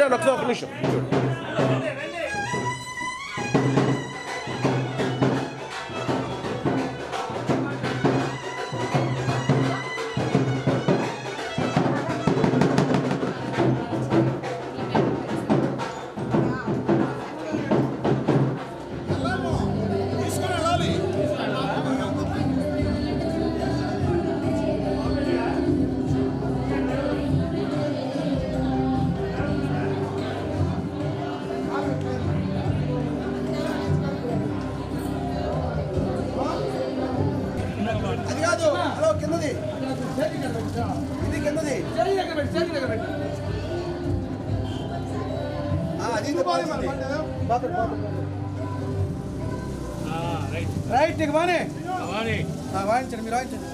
చూడండి ఒకసారి ఒక నిమిషం రైట్ నీకు బానే వాయించండి మీరు వాయించండి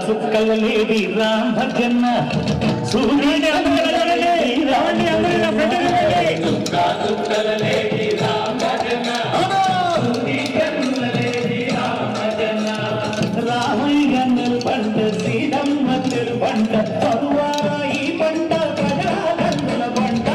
చుక్కల లేడి రామ భజన సూర్యుడి చుక్కల లేడి రామ భజన రామయ్య పంట శ్రీరమ్మ పంట పరువారా ఈ పంట ప్రజాకన్నుల పంట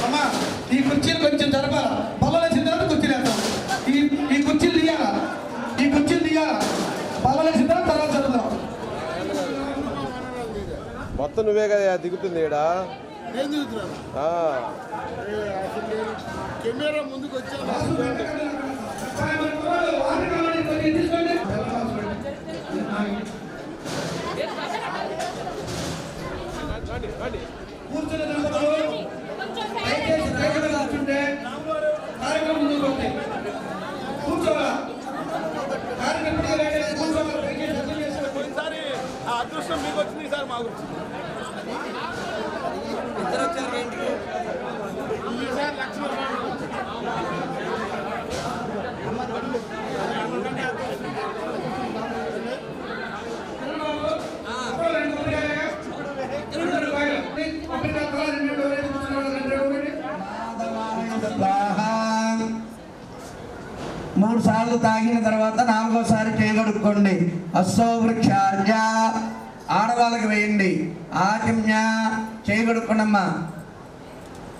అమ్మా ఈ కుర్చీలు కొంచెం జరపాలా బల్ల వేసిన తర్వాత కుర్చీలు వేస్తాం ఈ కుర్చీలు తీయాలా బల్ల వేసిన తర్వాత జరుగుతాం మొత్తం నువ్వే కదా దిగుతుంది ఈడ కెమెరా ముందుకు వచ్చాను కూర్చుంటే కార్యక్రమం ముందుకు కూర్చోవాలా ఈసారి ఆ అదృష్టం మీకు వచ్చింది ఈసారి మాకు ఈసారి లక్ష్మణ మూడు సార్లు తాగిన తర్వాత నాలుగోసారి చేయగడుక్కోండి. అస్సో వృక్షార్య ఆడవాళ్ళకి వేయండి. ఆకిమ్య చేయగడుక్కోండమ్మా.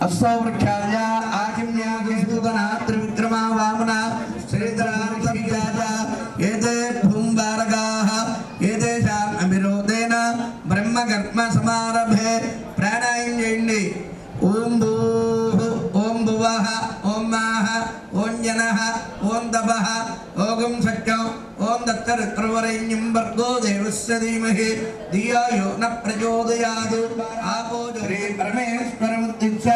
అస్సో వృక్షార్య ఆకిమ్య త్రివిక్రమ వామన శ్రీధరాజ ఏదే భూంబారగాః ఏదేషాం అభిరోధేన బ్రహ్మగర్భ సమారభే ప్రాణాయం చేయండి. ఓం భూః ఓం భువః ఓం మాః ఓం జనః ఓం తపః ఓం శక్యం ఓం దత్తరిత్రవరేణ్యం భర్గో దేవస్య ధీమహి ధియో యో న ప్రచోదయాత్. ఆపో శ్రీ పరమేశ్వరముద్దిశ్య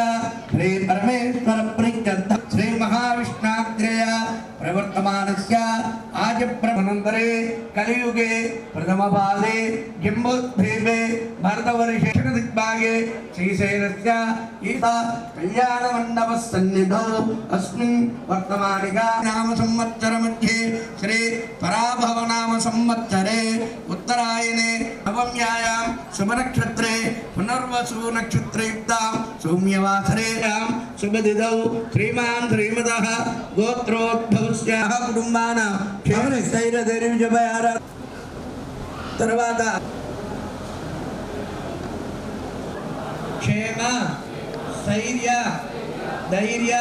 శ్రీ పరమేశ్వర ప్రీత్యర్థ శ్రీ మహావిష్ణాగ్రయ ప్రవర్తమానస్య ఆజప్రమనంతరే కలియుగే ప్రథమ పాదే జంబోద్భీమే భరతవర్షే దిగ్భాగే శ్రీశైలస్య ఈశా కళ్యాణ మండప సన్నిధౌ అస్మిన్ వర్తమానిగా నామ సంవత్సర మధ్యే శ్రీ పరాభవ నామ సంవత్సరే ఉత్తరాయణే నవమ్యాయాం శుభనక్షత్రే పునర్వసు నక్షత్రయుక్తాం సౌమ్యవాసరేయాం శుభదిదౌ శ్రీమాన్ శ్రీమదః గోత్రోద్భవస్య కుటుంబానాం క్షేమస్థైర్యధైర్యజయర. తర్వాత క్షేమ స్థైర్య ధైర్య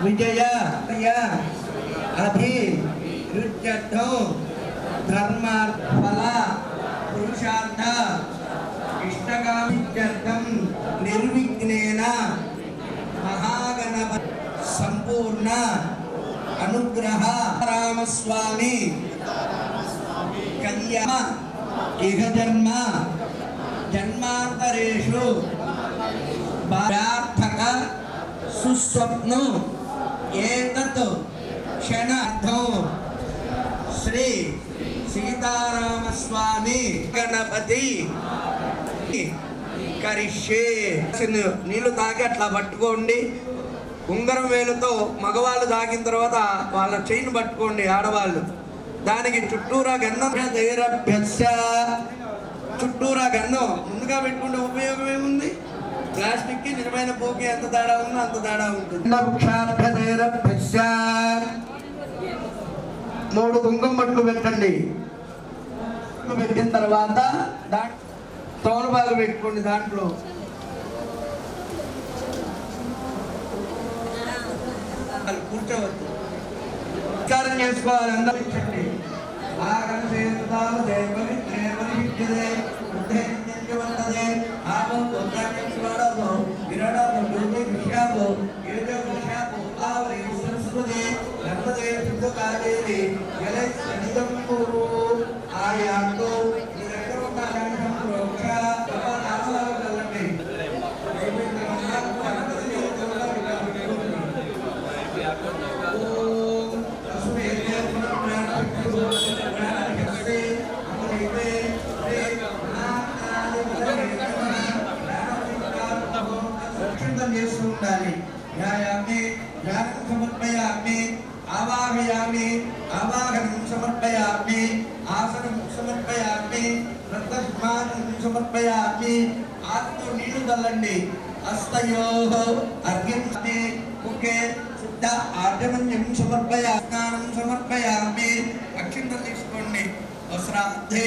విజయ అభివృద్ధ్యర్థం ధర్మ ఫల పురుషార్థ ఇష్టకామిత్యర్థం నిర్విఘ్నేన మహాగణపతి సంపూర్ణ అనుగ్రహ రామస్వామి కళ్యాణ ఇహ జన్మ జన్మాంతరేషు ప్రార్థక సుస్వప్ను ఏతత్ క్షణార్థం శ్రీ సీతారామస్వామి గణపతి కరిష్యే. నీళ్లు తాగి అట్లా పట్టుకోండి. ఉంగరం వేలుతో మగవాళ్ళు తాగిన తర్వాత వాళ్ళ చెయ్యిని పట్టుకోండి ఆడవాళ్ళు. దానికి చుట్టూరా గంధం చుట్టూరా గంధం ముందుగా పెట్టుకుంటే ఉపయోగం ఏముంది? ప్లాస్టిక్ కి నిజమైన పోకి ఎంత తేడా ఉందో అంత తేడా ఉంటుంది. 3 కుంకుమ బొట్లు పెట్టండి. పెట్టిన తర్వాత తోలుబాగు పెట్టుకోండి. దాంట్లో కూర్చోవద్దు. నమస్కారం చేసుకోవాలి అందరూ. సమర్పయామి ఆవాహయామి ఆవాహనం సమర్పయామి ఆసనం సమర్పయామి రక్తస్నానం సమర్పయామి ఆత్మ నీళ్లు చల్లండి హస్తయో అర్ఘ్యం ముఖే శుద్ధ ఆచమన్యం సమర్పయా స్నానం సమర్పయామి అక్షింతలు తీసుకోండి వస్త్రార్థే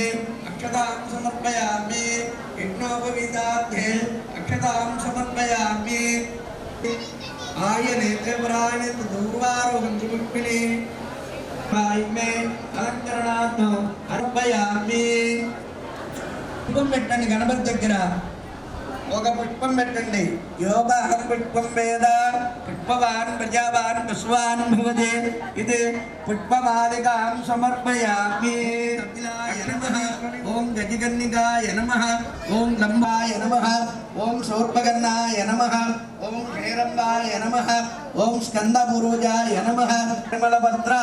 అక్షతాం సమర్పయామి యజ్ఞోపవీతార్థే అక్షతాం సమర్పయామి ఆయనే దేవరాయనే దూర్వారోహం సమర్పిణి మే అలంకరణార్థం అర్పయామి. పుష్పం పెట్టండి గణపతి దగ్గర, ఒక పుష్పం పెట్టండి. యోగ పుష్పం వేద పుష్పవాన్ ప్రజావాన్ పశువాన్ భవతే ఇది పుష్పమాలికాం సమర్పయామి. ఓం గజగన్నికాయ నమః, ఓం లంబాయ నమః, ఓం శూర్పగన్నాయ నమః, ఓం క్షీరంబాయ నమః, ఓం స్కందపురోజాయ నమః. నిర్మలభద్ర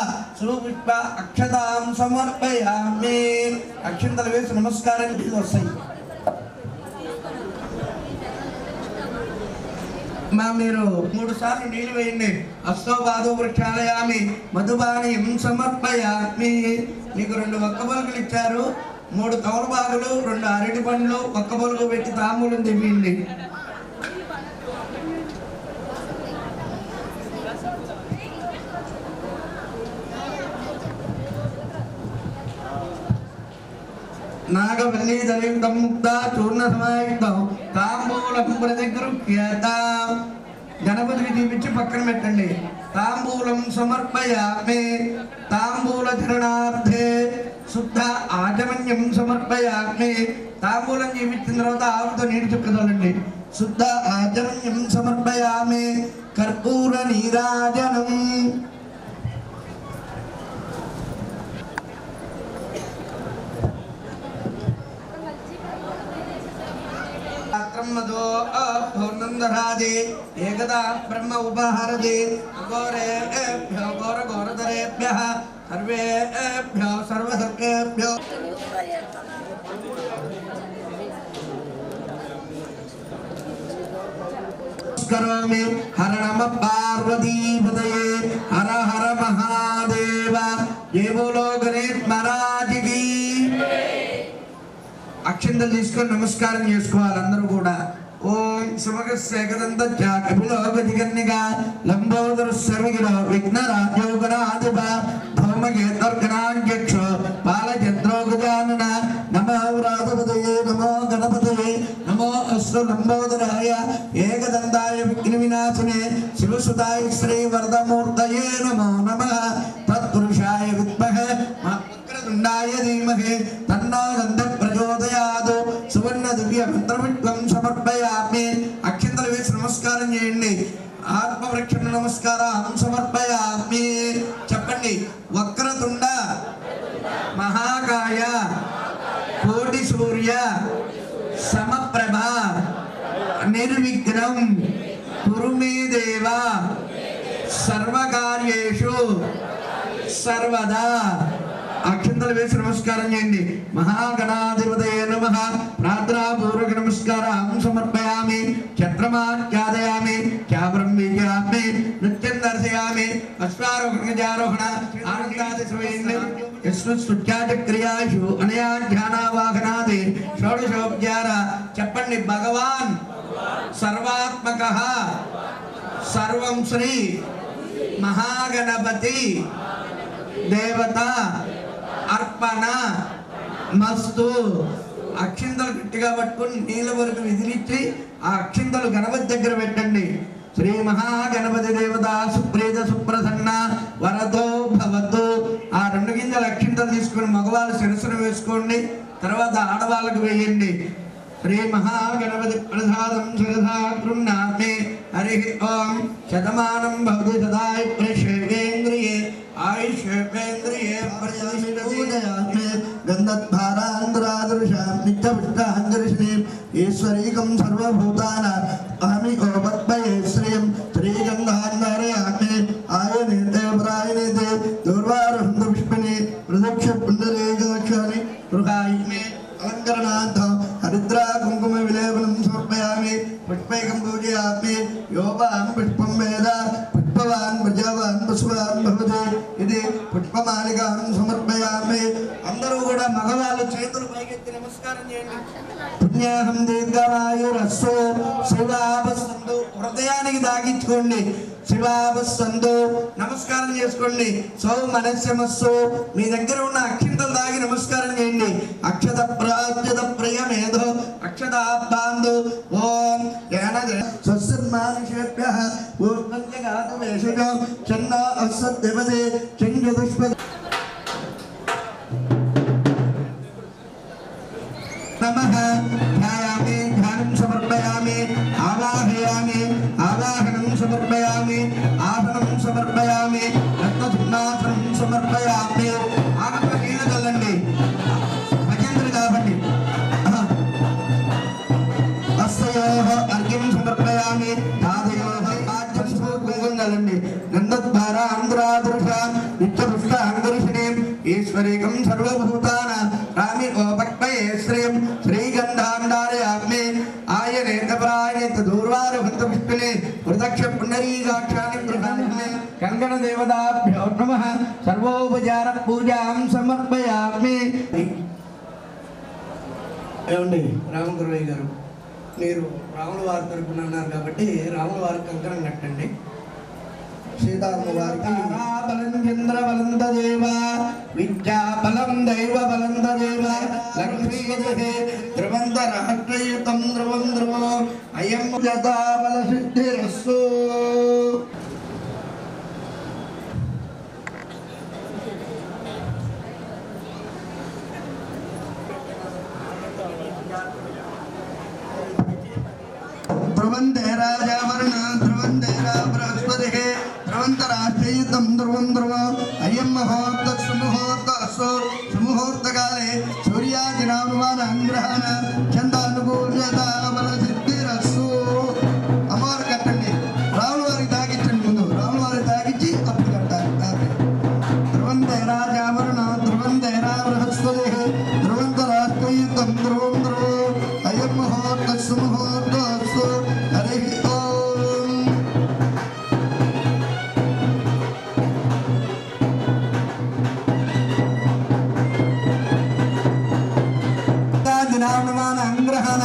సుపుష్ప అక్షతాం సమర్పయామి. అక్షంతలు వేసి నమస్కారం వస్తాయి. మీరు 3 సార్లు నీళ్ళు వేయండి. అస్తోబాధో వృక్షాలయామి మధుబాణియం సమర్పయామి. మీకు 2 ఒక్క పలుకులు ఇచ్చారు, 3 తమలపాకులు, 2 అరటి పండ్లు ఒక్క పలుకు పెట్టి తాంబూలం తెప్పిండి. నాగవల్లీధరయుక్తం ముక్త చూర్ణ సమాయుక్తం తాంబూలం ప్రతిగృహ్యత. గణపతికి చూపించి పక్కన పెట్టండి. తాంబూలం సమర్పయామి. తాంబూల ధరణార్థే శుద్ధ ఆచమన్యం సమర్పయామి. తాంబూలం చూపించిన తర్వాత ఆవుతో నీటి చుక్కదండి. శుద్ధ ఆచమన్యం సమర్పయామి. కర్పూర నీరాజనం. మధో పూర్ణందరాజే ఏకదా బ్రహ్మ ఉపహరదే ఘోరేభ్యో ఘోర ఘోరధరేభ్యః సర్వేభ్యో సర్వసర్గేభ్యో. కరోమి హర నమ పార్వతీపతయే హర హర మహాదేవ. జయ బోలో గణేష్ మహారాజ్ కి. అక్షంతలు తీసుకొని నమస్కారం చేసుకోవాలి అందరూ కూడా. ఓం సమగస్యగదంతోగతిగన్నిగా లంబోదర సర్వగిరో విఘ్నరాజోగణాధిప ధౌమగేతర్గణాధ్యక్షో బాలచంద్రోగజానన. నమో వ్రాతపతయే నమో గణపతయే నమో అశ్వ లంబోదరాయ ఏకదంతాయ విఘ్న వినాశనే శివసుతాయ శ్రీవరదమూర్తయే నమో నమః. తత్పురుషాయ విద్మహే వక్రతుండాయ ధీమహి తన్నో దంతం ప్రచోదయాత్. సువర్ణ దివ్య మంత్రపుష్పం సమర్పయామి. అక్షంతలు వేసి నమస్కారం చేయండి. ఆత్మవృక్షణ నమస్కారం సమర్పయామి. చెప్పండి. వక్రతుండ మహాకాయ కోటి సూర్య సమప్రభ నిర్విఘ్నం కురు మే దేవ సర్వకార్యేషు సర్వదా. అక్షంతలు వేసి నమస్కారం చేయండి. మహాగణాధిపతయే నమః. ప్రార్థనాపూర్వక నమస్కారం సమర్పయామి. ఛత్రమాఖ్యాదయామి ఖ్యాబ్రహ్మీయామి నృత్యం దర్శయామి. అశ్వారోహణ గజారోహణ ఆనందాది క్రియాషు అనయా ధ్యానావాహనాది షోడశోపచార. చెప్పండి. భగవాన్ సర్వాత్మక సర్వం శ్రీ మహాగణపతి దేవత అర్పణ మస్తు. అక్షింతలు గట్టిగా పట్టుకుని నీళ్ళ వరకు విదిలిచ్చి ఆ అక్షింతలు గణపతి దగ్గర పెట్టండి. శ్రీ మహాగణపతి దేవత సుప్రీత సుప్రసన్న వరదో భవతు. ఆ 2 గింజల అక్షింతలు తీసుకొని మగవాళ్ళు శిరస్సును వేసుకోండి, తర్వాత ఆడవాళ్ళకు వేయండి. శ్రీ మహాగణపతి ప్రసాదం శిరసా గృహ్ణామి. హరి ఓం. శతమానం భవతి సదాయుష్యేంద్రియే ఆయుష్యేంద్రియే పూజయామి. గంధద్భారాంధ్రాదృశాం నిత్యపుష్టాంజలిశ్రీం ఈశ్వరీకం సర్వభూతానాం అహమికో పద్మయే శ్రీం శ్రీగంధాంధరయామి. ఆయనేతే ప్రాయనేతే దూర్వారుహంత పుష్పిని ప్రదక్ష పుండరీకాక్షాని గృహాయిమే. అలంకరణార్థం హరిద్రా కుంకుమ విలేపనం సమర్పయామి. పుష్పైకం పూజయామి. యోవాన్ పుష్పం వేద పుష్పవాన్ ప్రజావాన్ పశువాన్ భవతి. ఇది పుష్పమాలికాం సమర్పయామి. అందరూ కూడా మగవాళ్ళు చేతులు పైకెత్తి నమస్కారం చేయండి. పుణ్యాహం దీర్ఘమాయురస్సు శివావస్సంతు. హృదయానికి దాగించుకోండి. శివావస్సంతు నమస్కారం చేసుకోండి. సౌ మనస్యమస్సు. మీ దగ్గర ఉన్న అక్షింతలు దాగి నమస్కారం చేయండి. అక్షత ప్రియమేధో అక్షతాబ్బాంధు. ఓం స్వస్సన్మానుషేభ్యః ఊర్ధ్వంజగాతు వేషజో చన్నా అస్సద్దేవతే చంద్రపుష్ప. నమః. ధ్యాయామి. ధ్యానం సమర్పయామి. ఆవాహయామి. ఆవాహనం సమర్పయామి. ఆసనం సమర్పయామి. రత్నసింహాసనం సమర్పయామి. ఆగమ నీళ్ళు చల్లండి. భజంత్రి కాబట్టి అస్సయోః అర్ఘ్యం సమర్పయామి. తాదయోః ఆజ్యం కుంకుమం చల్లండి. గంధద్వార ఆంధ్రాదృశాం నిత్యపుష్ట అంగరిషిణీం ఈశ్వరీకం సర్వభూతానాం రామి ఓపక్మయే శ్రీం శ్రీగంధాంధారయామి. ఆయనేత ప్రాయనేత దూర్వారుహంత పుష్పిని ప్రదక్ష పుండరీకాక్షాని గృహామి. కంకణ దేవతాభ్యో నమః. సర్వోపచార పూజాం సమర్పయామి. ఏమండి రామగురవయ్య గారు, మీరు రాముల వారి తరపున అన్నారు కాబట్టి రాముల వారికి కంకణం కట్టండి. సీతారామ వారికి బలం చంద్ర బలంత దేవ విద్యా బలం దైవ బలంత దేవ లక్ష్మీదే ధ్రువంత రాష్ట్రయుతం ధ్రువం ధ్రువం అయం యథా బల సిద్ధిరస్సు. ధ్రువంతే రాజా వరుణ ధ్రువంతే బృహస్పతి ధ్రువంతరాష్ట్రయుతం ధ్రువం ధ్రువం అయం ముహూర్త సుముహూర్తస్సు. సుముహూర్తకాలే సూర్యాదినామమాన అంగ్రహణ చందానుకూల్యత బల సిద్ధిరస్సు. అమ్మవారు కట్టండి. రాముల వారికి తాగించండి. ముందు రాముల వారికి తాగించి అప్పుడు కట్టాలి. ధ్రువంతే రాజా వరుణ ధ్రువంతే బృహస్పతి ధ్రువంతరాష్ట్రయుతం ధ్రువం ధ్రువం అయం ముహూర్త సుముహూర్తస్సు. హరి ఓం. దినానుమాన అంగ్రహణ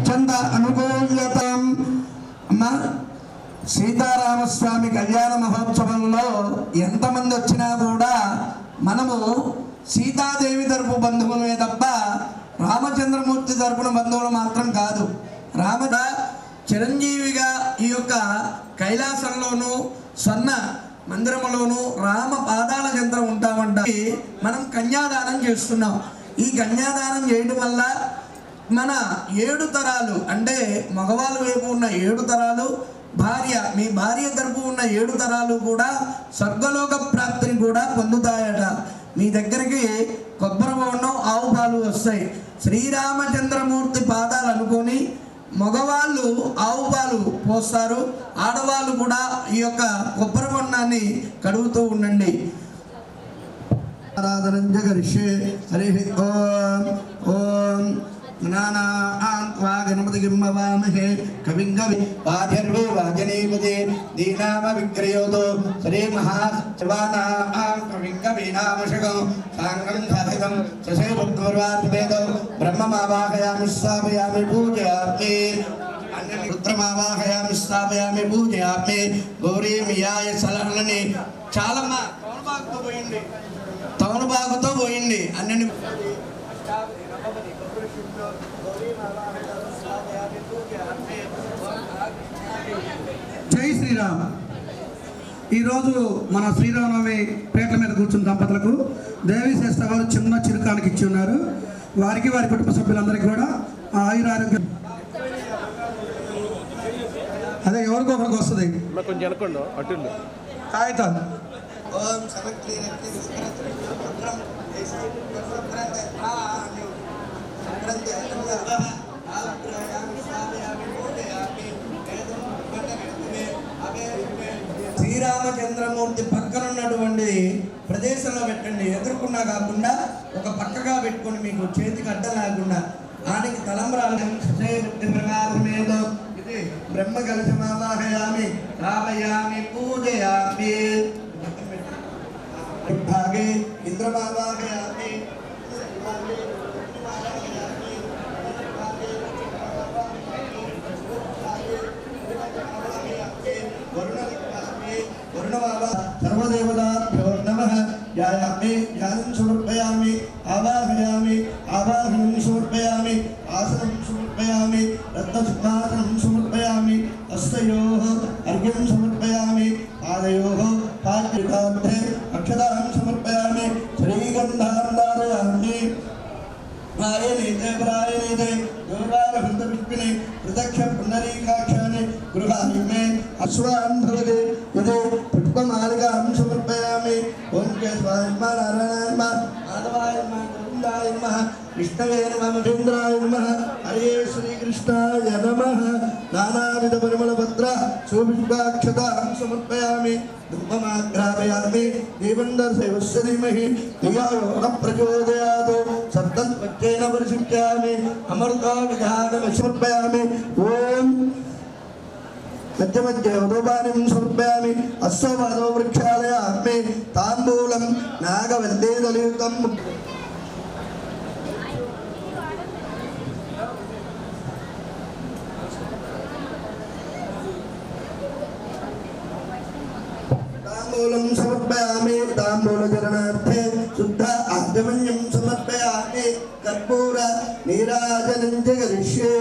చంద అనుకూల్యతం. అమ్మ, సీతారామస్వామి కళ్యాణ మహోత్సవంలో ఎంతమంది వచ్చినా కూడా మనము సీతాదేవి తరపు బంధువులమే తప్ప రామచంద్రమూర్తి తరపున బంధువులు మాత్రం కాదు. రామద చిరంజీవిగా ఈ యొక్క కైలాసంలోనూ స్వర్ణ మందిరములోనూ రామ పాదాల చెంత ఉంటామంట. మనం కన్యాదానం చేస్తున్నాం. ఈ కన్యాదానం చేయడం వల్ల మన 7 తరాలు అంటే మగవాళ్ళ వైపు ఉన్న 7 తరాలు, భార్య మీ భార్య తరపు ఉన్న 7 తరాలు కూడా స్వర్గలోక ప్రాప్తిని కూడా పొందుతాయట. మీ దగ్గరికి కొబ్బరి బొండం ఆవు పాలు వస్తాయి. శ్రీరామచంద్రమూర్తి పాదాలు అనుకొని మగవాళ్ళు ఆవు పాలు పోస్తారు, ఆడవాళ్ళు కూడా ఈ యొక్క కొబ్బరి బొండాన్ని కడుగుతూ ఉండండి. ఆరాధనం జగరిష్యే. హరి ఓం. ఓం జ్ఞానాన్వా గణపతిం భవామహే కవిం కవి వాజర్వే వాజనీపతే దీనామ విక్రయోతో శ్రీ మహాశివానాం కవిం కవీనామశకం సాంగం సాహితం ససేవద్వర్వార్వేదో బ్రహ్మమావాహయామి స్థాపయామి పూజయామి. రుద్రమావాహయామి స్థాపయామి పూజయామి. గౌరీమియాయ సలహలని చాలమ్మ తమలపాకుతో పోయింది అన్ని. జై శ్రీరామ్. ఈరోజు మన శ్రీరామనవమి పేట్ల మీద కూర్చొని కూర్చున్న దంపతులకు దేవీ శ్రేష్ఠ వారు చిన్న చిరుకానికి ఇచ్చి ఉన్నారు. వారికి వారి కుటుంబ సభ్యులందరికీ కూడా ఆయురారోగ్యం అదే ఎవరికో ఒకరికి వస్తుంది. కొంచెం వెనకండు అటు కాగితాలు ఓం సమక్రీ శ్రీరామచంద్రమూర్తి పక్కన ఉన్నటువంటి ప్రదేశంలో పెట్టండి. ఎదుర్కొన్నా కాకుండా ఒక పక్కగా పెట్టుకొని మీకు చేతికి అడ్డం లేకుండా ఆనికి తలంబరాలు ఇది బ్రహ్మ కలశమావాహయామి ఆవయామి పూజయామి భాగే ఇంద్రమావాహయామి सर्वदेवताभ्यो नमः ध्यायामि ध्यानं समर्पयामि आवाहयामि आवाहनं समर्पयामि आसनं समर्पयामि रत्नसिंहासनं समर्पयामि हस्तयोः अर्घ्यं समर्पयामि पादयोः पाद्यकान्ते अक्षतां समर्पयामि श्रीगन्धां धारयामि प्रायणीते प्रायणीते दुर्वारभृतपुष्पिणे प्रदक्ष पुण्डरीकाक्षानि गृहाणि मे अश्वान् भवति यदि पुष्पमालिकां समर्पयामि ओं केशवाय नमः नारायणाय नमः माधवाय नमः गोविन्दाय नमः विष्णवे नमः महेन्द्राय नमः हरे श्रीकृष्णाय नमः नानाविधपरिमलपत्र सुपुष्पाक्षतां समर्पयामि धूपमाघ्रापयामि देवन्दर्शैवस्य धीमहि धियो न प्रचोदयात् सप्तत्वच्चेन परिशिष्यामि अमृतो विधानं समर्पयामि ॐ मध्य मध्य उदोपानिं समर्पयामि अश्वपादो वृक्षालयामि ताम्बूलं नागवल्लीदलयुक्तं ताम्बूलं समर्पयामि ताम्बूलचरणार्थे शुद्ध आद्यमन्यं समर्पयामि कर्पूर नीराजनं च करिष्ये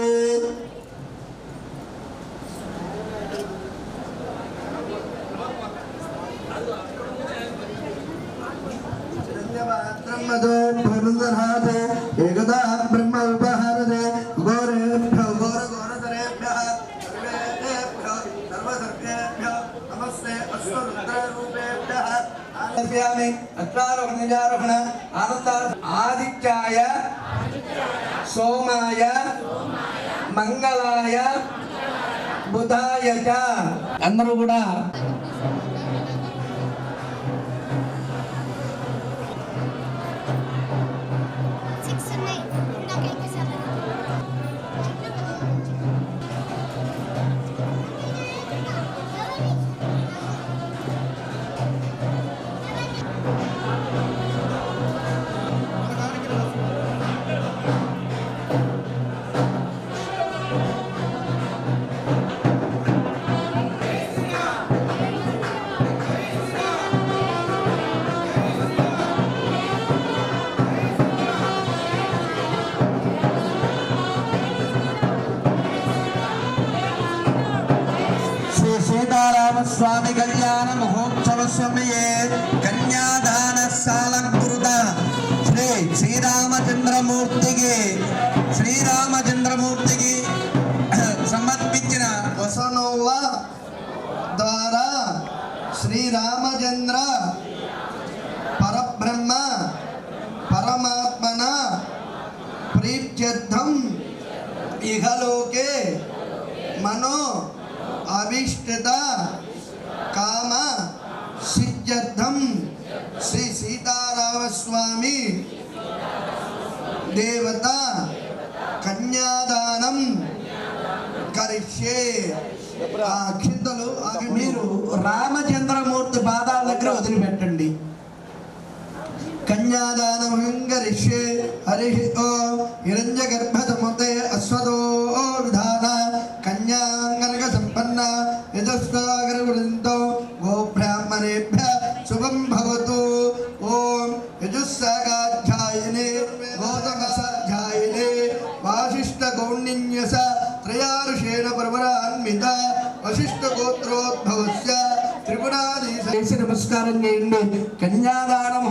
मदो भवन्दराधे एकदा ब्रह्म उपहारदे घोरेभ्यो घोरघोरतरेभ्यः सर्वेभ्यो सर्वसर्गेभ्यो नमस्ते अश्वरुद्ररूपेभ्यः आलस्यामि अत्रारोहण निजारोहण आनन्द आदित्याय सोमाय मंगलाय बुधाय च अंदरू కూడా स्वामी कल्याण महोत्सव समये कन्यादान सालंकृत श्री श्रीरामचंद्रमूर्ति समर्पिंచిన వసనోవ ద్వారా శ్రీరామచంద్ర పరబ్రహ్మ పరమాత్మన ప్రీత్యర్థం ఇహలోకే మనో अभिष्टत काम सिद्ध्यर्थम श्री सीतारामस्वामी देवता कन्यादानम करिष्ये అక్షింతలు మీరు రామచంద్రమూర్తి పాదాల దగ్గర వదిలిపెట్టండి. కన్యాదానం కరిష్యే హరి ఓం హిరణ్యగర్భతమతే అశ్వతో విధాన కన్యాంగనక సంపన్న యజస్సాగరవృందో గోబ్రాహ్మణేభ్య శుభం భవతు. ఓం యజుస్సాగాధ్యాయనే గౌతమసాధ్యాయనే వాసిష్ఠ గౌండిన్యస త్రయారుషేణ పరమరాన్విత వశిష్ఠ గోత్రోద్భవస్య త్రిపురాధీశ నమస్కారం చేయండి. కన్యాదానం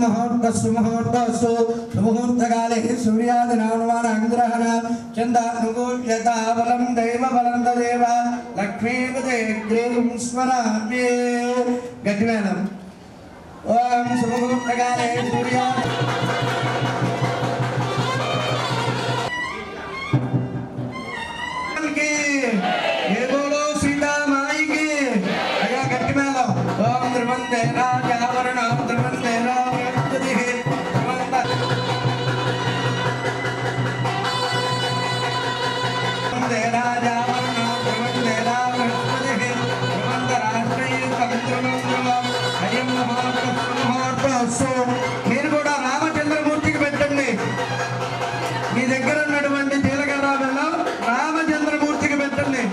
मुहूर्तस्सु मुहूर्तकाले सूर्यादिनानुमानाग्रहण चन्द्रानुकूल्यताबलं दैवबलं तदेव लक्ष्मीपते ग्रीं स्मराम्ये गतिमेलम् ओम सुमुहूर्तकाले सूर्या ये बोलो सीता माई की अया गतिमेलो ओम द्रवंते राजावरण द्रवंते रामयंतदिः द्रवंते राजावरण द्रवंते रामयंतदिः द्रवंत राष्ट्रयुतं द्रवं अयं मुहूर्तस्సు మీరు కూడా రామచంద్రమూర్తికి పెట్టండి మీ దగ్గర ఉన్నటువంటి జీలకర్ర బెల్లం రామచంద్రమూర్తికి పెట్టండి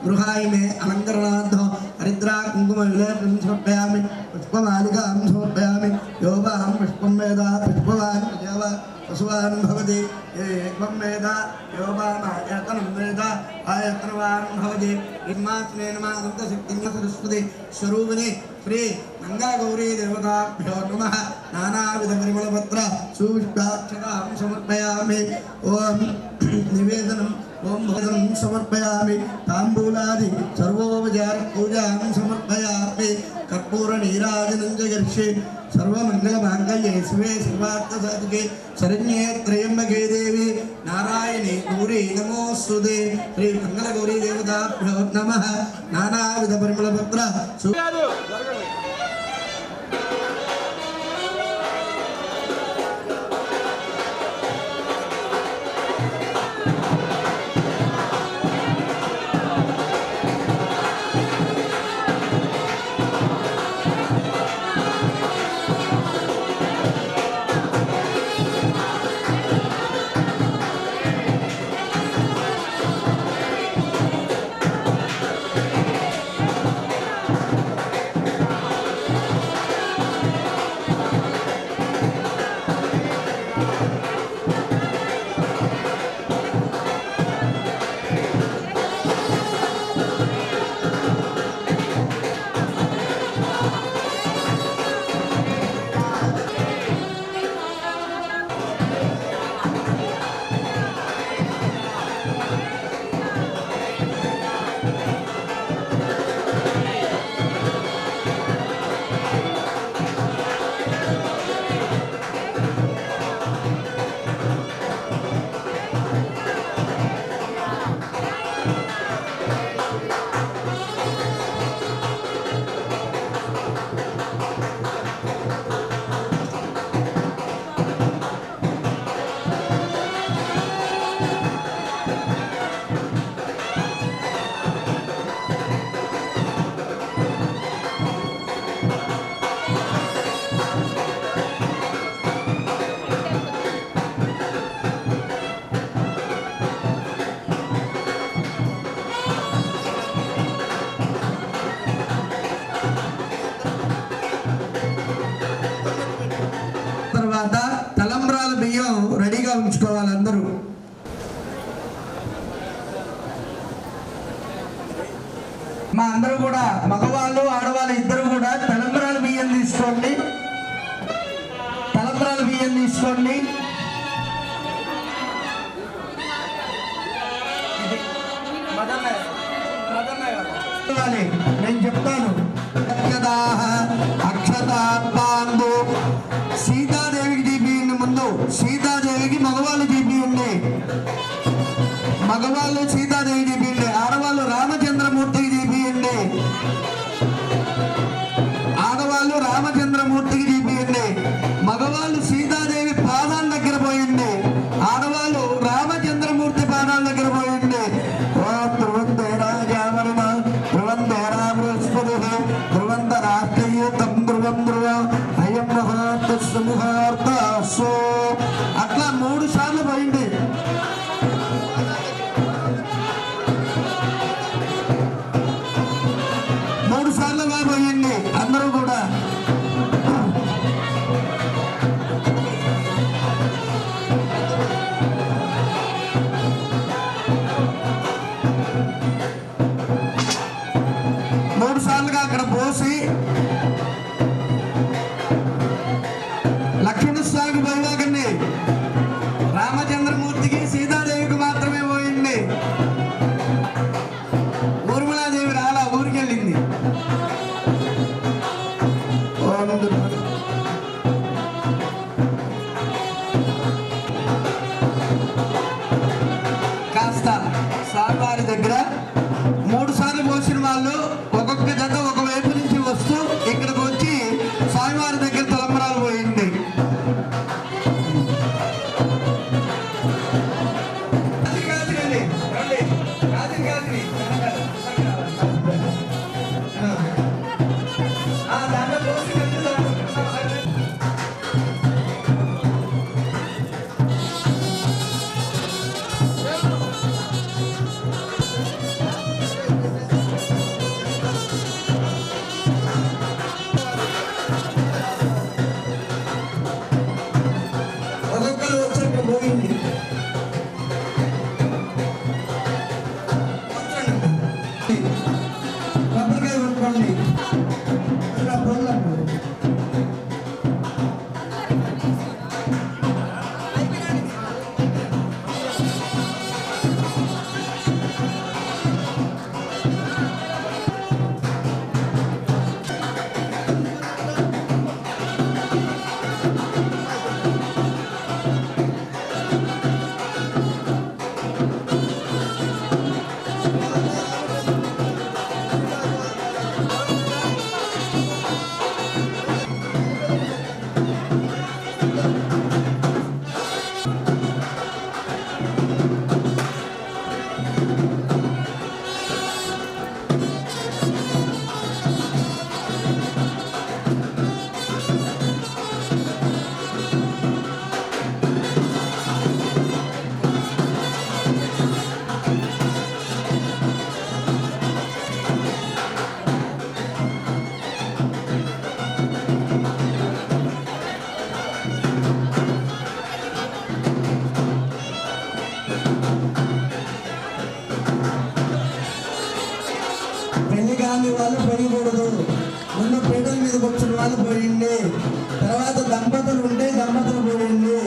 गृहाय में अलंकरणार्थ हरिद्रा कुंकुम विलेपनं समर्पयामि पुष्पमालिकां समर्पयामि योबां पुष्पं वेद पुष्पवान् प्रजावान् पशुवान् भवति एकं वेद योबामायतनं वेद आयतनवान् भवति इन्मात्मे नमः अनन्तशक्तिं सरस्वती स्वरूपिणी श्री गंगागौरी देवताभ्यो नमः नानाविधपरिमलपत्र सुपुष्पाक्षतां समर्पयामि ओम निवेदनम् ओम भोजनं समर्पयामि तांबूलादि सर्वोपचार पूजां समर्पयामि कर्पूर नीराजनं च करिष्ये सर्वमंगलमांगल्ये शिवे सर्वार्थसाधिके शरण्ये त्र्यंबके देवी नारायणी गौरी नमोस्तुते श्री मंगलगौरी देवताभ्यो नमः नानाविधपरिमलपत्र ఉంచుకోవాలి అందరూ. మా అందరూ కూడా మగవాళ్ళు ఆడవాళ్ళు ఇద్దరు కూడా తలంబ్రాల బియ్యం తీసుకోండి. తలంబ్రాల బియ్యం తీసుకోండి. నేను చెప్తాను. అక్షతాంబు సీతాదేవికి చూపియండి. ముందు సీతాదేవికి మగవాళ్ళు చూపియండి. మగవాళ్ళు సీతాదేవి చూపియండి. ఆడవాళ్ళు రామచంద్రమూర్తికి చూపియండి. ఆడవాళ్ళు రామచంద్రమూర్తికి చూపియండి. మగవాళ్ళు సీతాదేవి పాదాల దగ్గర పోయండి. ఆడవాళ్ళు రామచంద్రమూర్తి పాదాల దగ్గర పోయండి. అట్లా 3 సార్లు పోయింది. పోయింది అందరూ కూడా. మూడు సార్లుగా అక్కడ పోసి లక్ష్మణస్వామికి పోయినాకండి. రామచంద్రమూర్తికి సీతాదేవికి మాత్రమే పోయింది. ఊర్మిళాదేవి రాలా, ఊరికి వెళ్ళింది. కాస్త స్వామివారి దగ్గర 3 సార్లు పోసిన వాళ్ళు ఒక్కొక్క జత ఒకవైపు నుంచి వస్తూ ఇక్కడికి వచ్చి స్వామివారి దగ్గర తలంబరాలు పోయింది. పెళ్లి కాని వాళ్ళు పోయకూడదు. ముందు పీటల మీద కూర్చున్న వాళ్ళు పోయింది. తర్వాత దంపతులు ఉంటే దంపతులు పోయింది.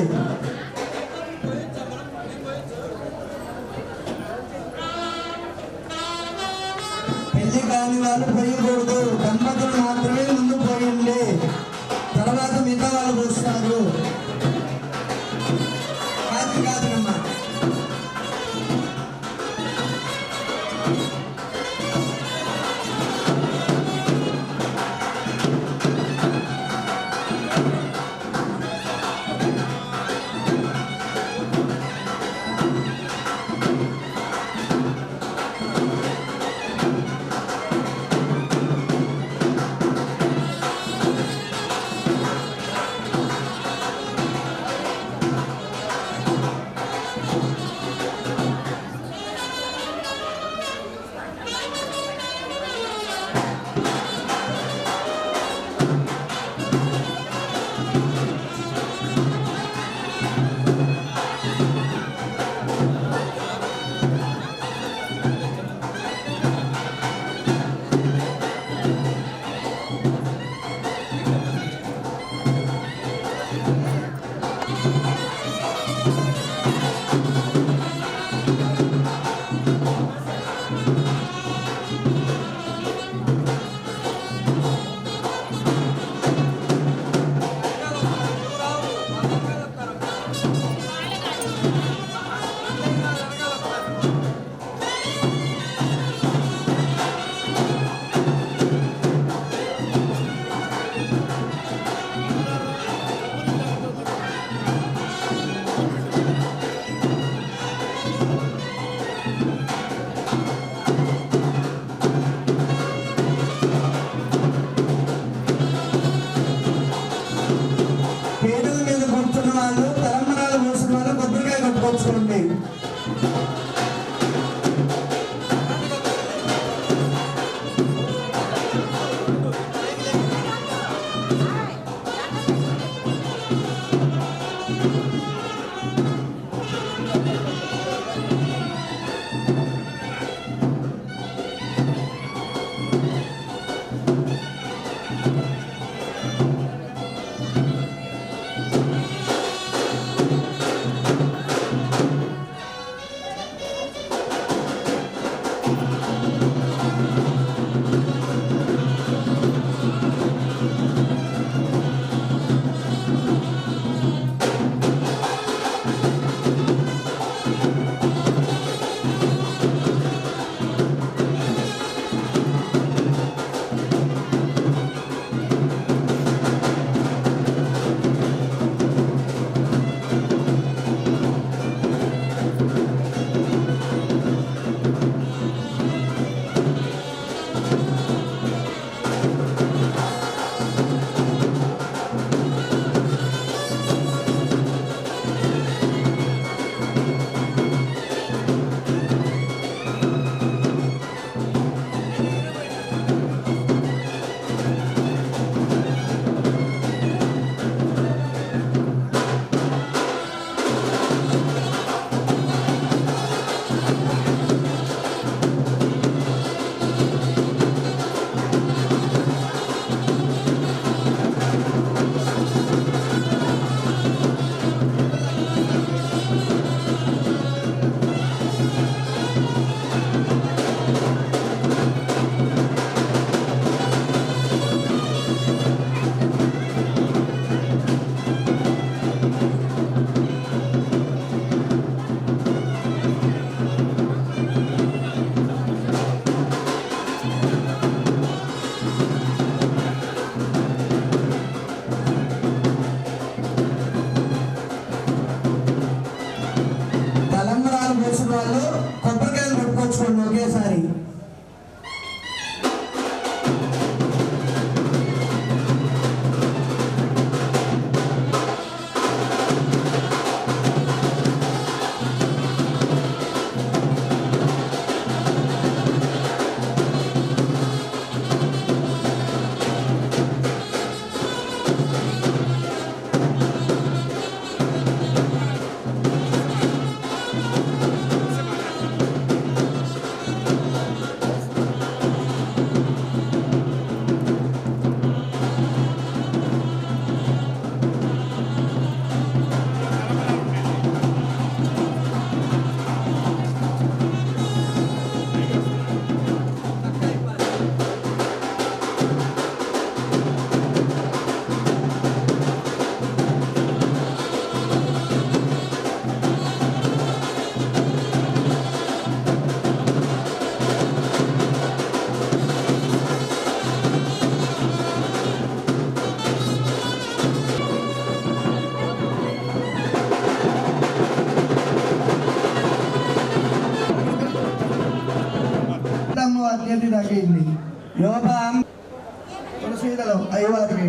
పెళ్లి కాని వాళ్ళు పోయకూడదు. దంపతులు మాత్రమే ముందు పోయింది. తర్వాత మిగతా వాళ్ళు పోస్తారు. కాదమ్మా.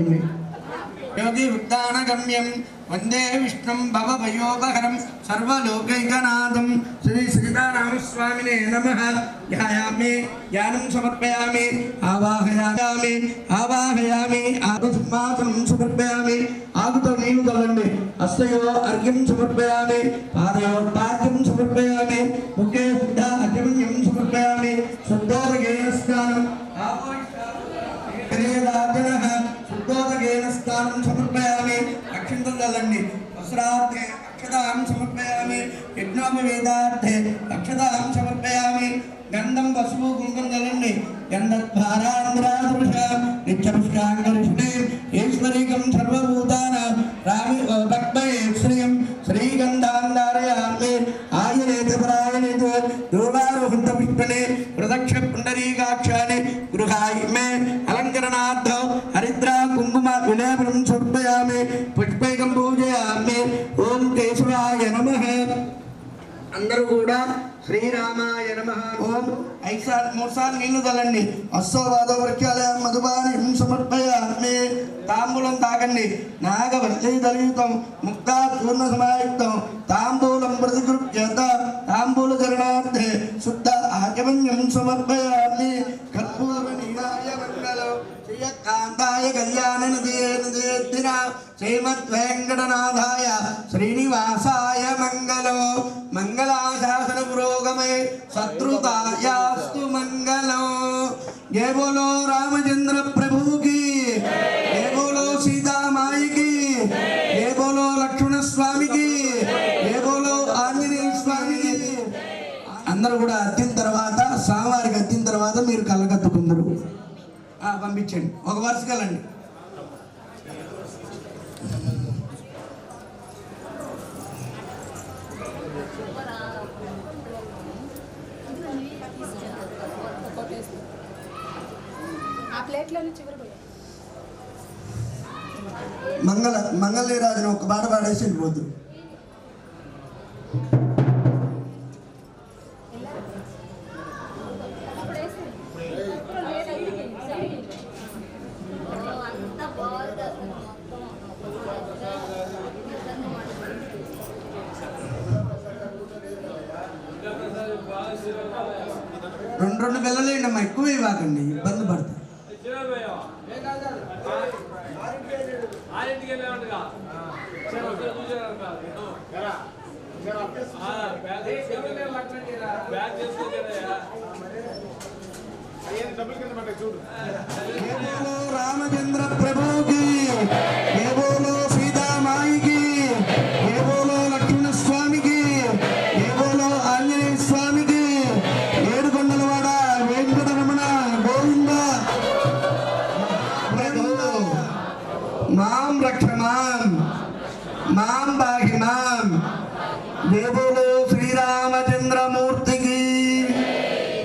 చూడండి. యోగి ఉద్దానగమ్యం వందే విష్ణుం భవభయోపహరం సర్వలోకైకనాథం శ్రీ సీతారామస్వామినే నమః. ధ్యాయామి, ధ్యానం సమర్పయామి, ఆవాహయామి ఆవాహయామి, ఆగసుమాసనం సమర్పయామి. ఆకుతో నీళ్లు కలండి. హస్తయో అర్ఘ్యం సమర్పయామి, పాదయో పాద్యం సమర్పయామి, ముఖే శుద్ధ అర్ఘ్యం సమర్పయామి. శుద్ధోదకేన స్నానం శుద్ధోదకేన స్నానం సమర్పయామి. అక్షంతం చల్లండి. వస్త్రార్థే అక్షతాం సమర్పయామి. యజ్ఞోపవేదార్థే అక్షతాం సమర్పయామి. గంధం పసుపు కుంకుమ చల్లండి. గంధద్వారాంధ్రాదృశ నిత్యపుష్టాంగరిష్ణే ఈశ్వరీకం సర్వభూతానాం రామి భక్మయే శ్రియం శ్రీగంధాంధారయామి. ఆయనేత పరాయణేత దూలారోహంత పుష్పనే ప్రదక్ష పుండరీకాక్షాని గృహాయిమే అలంకరణార్థం హరిద్రా కుంకుమ విలేపనం సమర్పయామి. పుష్పైకం పూజయామి. ఓం కేశవాయ నమః. అందరూ కూడా శ్రీరామాయ నమః. ఓం 3 సార్లు నీళ్లు చల్లండి. అశ్వవాద వృక్షాలయం మధుబానిం సమర్పయామి. తాంబూలం తాగండి. నాగవల్లి దళితం ముక్తా చూర్ణ సమాయుక్తం తాంబూలం ప్రతిగృహ్యత తాంబూల చరణార్థే శుద్ధ ఆచమన్యం సమర్పయామి. కర్పూర నీరాయ మంగళం శ్రీయకాంతాయ కళ్యాణ నిధిన శ్రీమద్ వెంకటనాథాయ శ్రీనివాసాయ మంగళం. మంగళాశాసన పురోగమే శత్రుతాయాస్తు మంగళం. జయ బోలో రామచంద్ర ప్రభుకి, జయ బోలో సీతామాయికి, జయ బోలో లక్ష్మణ స్వామికి, జయ బోలో ఆంజనేయ స్వామికి. అందరూ కూడా అత్తిన తర్వాత స్వామివారికి అత్తిన తర్వాత మీరు కళ్ళకత్తుకుందరు. పంపించండి. ఒక వరుస కలండి. మంగళరాజుని ఒక పాట పాడేసి వెళ్ళిపోద్దు. రెండు పిల్లలేండి అమ్మా, ఎక్కువ ఇవ్వకండి, ఇబ్బంది పడతారు. రామచంద్ర ప్రభుకి, ఏ బోలో సీతామాయికి, ఏ బోలో లక్ష్మణ స్వామికి, ఏ బోలో ఆంజనేయ స్వామికి. ఏడుకొండలవాడ వెంకటరమణ గోవింద. మాం రక్షమాం మాం బాహి మాం. జయ బోలో శ్రీరామచంద్రమూర్తికి.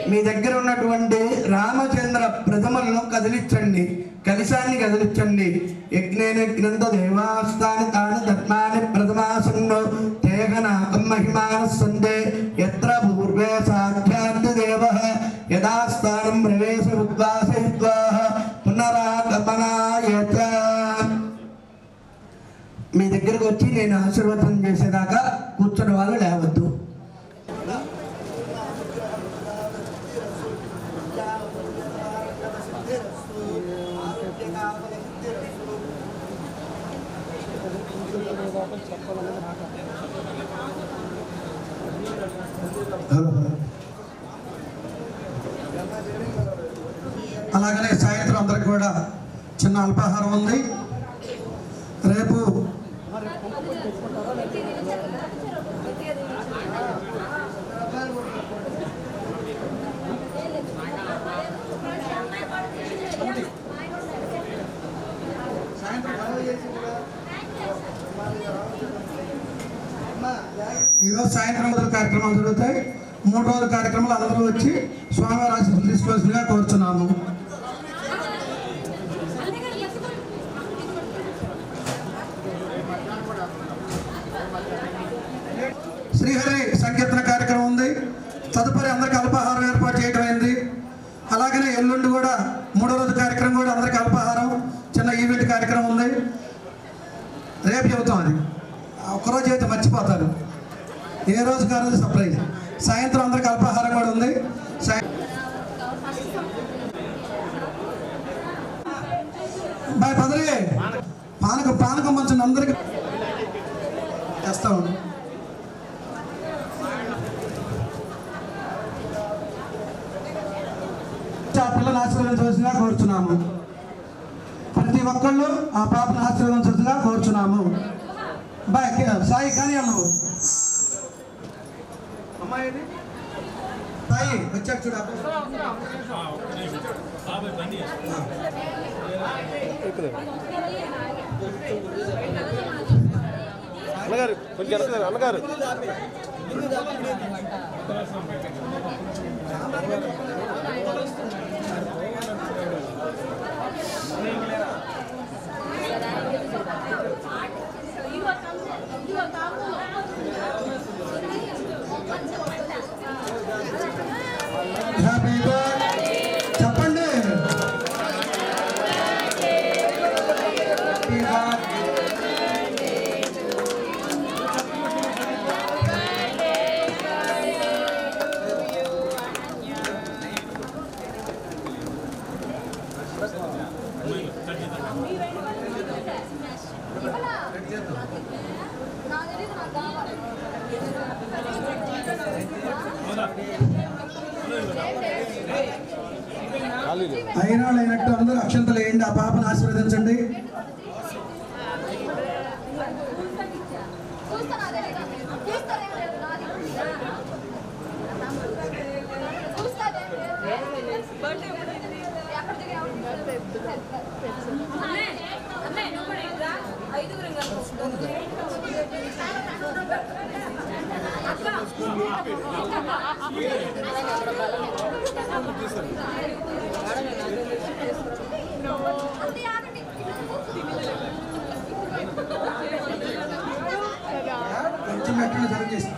మీ దగ్గర ఉన్నటువంటి రామచంద్ర ప్రథమలను కదిలించండి, కలశాన్ని కదిలించండి. యజ్ఞేన గ్రంథ దేవాస్తాని తాని ధర్మాని ప్రథమాసన్నో తేగనాకం మహిమాన సందే యత్ర పూర్వే సాధ్యార్థ దేవ యథాస్థానం ప్రవేశ ఉద్వాసయిత్వా పునరాగమనాయ చ. మీ దగ్గరకు వచ్చి నేను ఆశీర్వదం చేసేదాకా కూర్చున్న వాళ్ళు లేవద్దు. అలాగనే సాయంత్రం అందరికి కూడా చిన్న అల్పాహారం ఉంది. రేపు ఈరోజు సాయంత్రం మొదలు కార్యక్రమాలు జరుగుతాయి. 3 రోజుల కార్యక్రమాలు అందరూ వచ్చి స్వామివారి ఆశీస్సులు తీసుకోవాల్సిందిగా కోరుతున్నాము. శ్రీహరి సంకీర్తన కార్యక్రమం ఉంది. తదుపరి అందరికి అల్పాహారం ఏర్పాటు చేయడం అయింది. అలాగనే ఎల్లుండి కూడా 3వ రోజు కార్యక్రమం కూడా అందరికి అల్పాహారం చిన్న ఈవెంట్ కార్యక్రమం రేపు చెబుతాం. అది ఒక్కరోజు అయితే మర్చిపోతారు. ఏ రోజు కాదు సర్ప్రైజ్. సాయంత్రం అందరికి అల్పాహారం కూడా ఉంది. బాయ్ పదరే పానకం మంచి అందరికి చేస్తాము. ఆ పిల్లలు ఆశీర్వదించవలసిగా కోరుచున్నాము. ప్రతి ఒక్కళ్ళు ఆ పాపను ఆశీర్వదించవలసిగా కోరుచున్నాము. బాయ్ సాయి కానీ నువ్వు అమ్మాయి సాయి వచ్చాడు చూడ. అన్నగారు కొంచెం అన్నగారు చెప్పండి. అయినా అయినట్టు అందరూ అక్షంతలు వేయండి. ఆ పాపను ఆశీర్వదించండి. కొంచెం మెట్లు జరిగేసి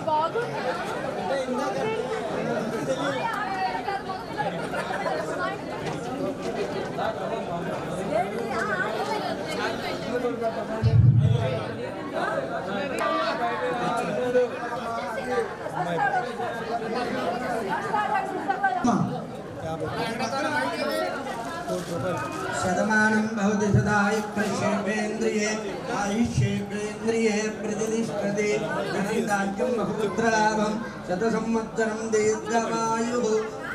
శతమానం భవతి సదాయ ప్రశేపేంద్రియే ఆయుష్యేంద్రియే ప్రతిష్టతే రాజ్యం బహుపుత్రలాభం శత సంవత్సరం దీర్ఘమాయు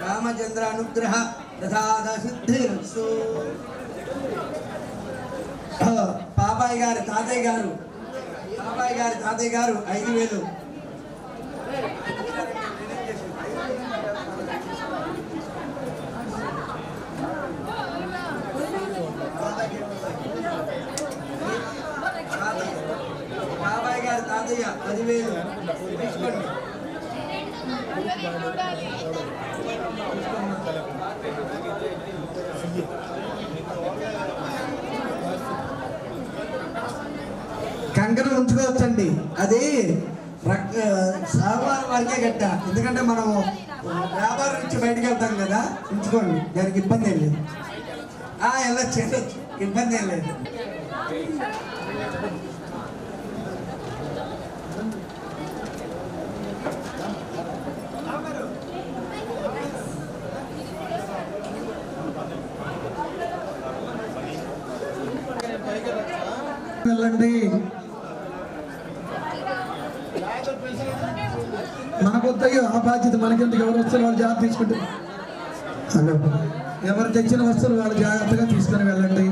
రామచంద్ర అనుగ్రహ ప్రసాద సిద్ధిరస్తు. పాపాయి గారి తాతయ్య గారు 5,000. బాబాయ్ గారి తాతయ్య 10,000 తీసుకోండి. కంకణం ఉంచుకోవచ్చండి. అది సామాన్ వరకే గట్ట. ఎందుకంటే మనము వ్యాపారం నుంచి బయటకు వెళ్తాం కదా, ఉంచుకోండి. దానికి ఇబ్బంది ఏం లేదు. వెళ్ళొచ్చు, ఇబ్బంది ఏం లేదు. వెళ్ళండి. మనకొద్దయ్యో ఆ బాధ్యత మనకెందుకు? ఎవరు వస్తారు వాళ్ళు జాగ్రత్త తీసుకుంటే. హలో, ఎవరు తెచ్చిన వస్తువులు వాళ్ళు జాగ్రత్తగా తీసుకొని వెళ్ళండి.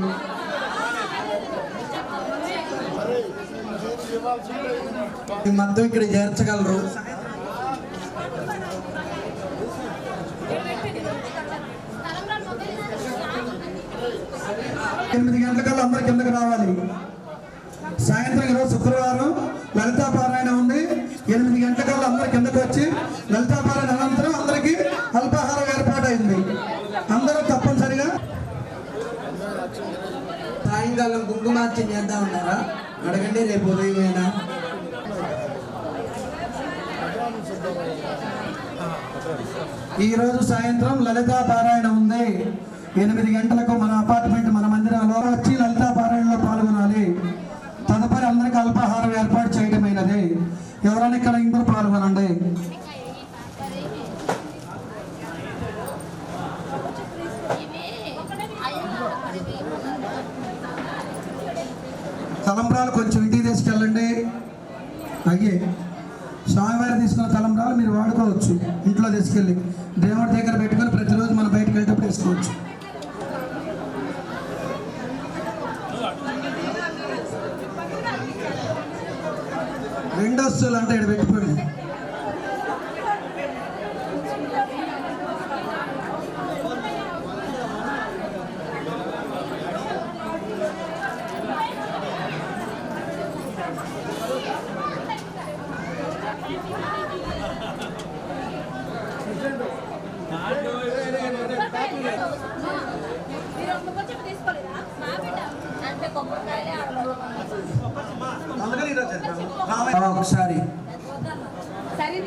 మొత్తం ఇక్కడ చేర్చగలరు. 8 గంటలకల్లా అందరు కిందకి రావాలి. సాయంత్రం ఈరోజు శుక్రవారం లలితా పారాయణ ఉంది. 8 గంటలకల్లా అందరు కిందకి వచ్చి లలితా పారాయణ అనంతరం అందరికీ అల్పాహారం ఏర్పాటైంది. అందరూ తప్పనిసరిగా సాయంకాలం కుంకుమార్చన చేద్దాం ఉన్నారా? అడగండి, రేపు ఉదయమైనా. ఈరోజు సాయంత్రం లలితా పారాయణ ఉంది. 8 గంటలకు మన అపార్ట్మెంట్ మన మందిరంలో వచ్చి లలితా పారాయణలో పాల్గొనాలి. తదుపరి అందరికీ తలంబ్రాలు కొంచెం ఇంటికి తీసుకెళ్ళండి. అయ్యే స్వామివారి తీసుకున్న తలంబ్రాలు మీరు వాడుకోవచ్చు. ఇంట్లో తీసుకెళ్ళి దేవుడి దగ్గర పెట్టుకొని ప్రతిరోజు మనం బయటకు వెళ్ళేటప్పుడు వేసుకోవచ్చు. రెండు వస్తువులు అంటే ఇక్కడ పెట్టుకోండి. ఒకసారి సరే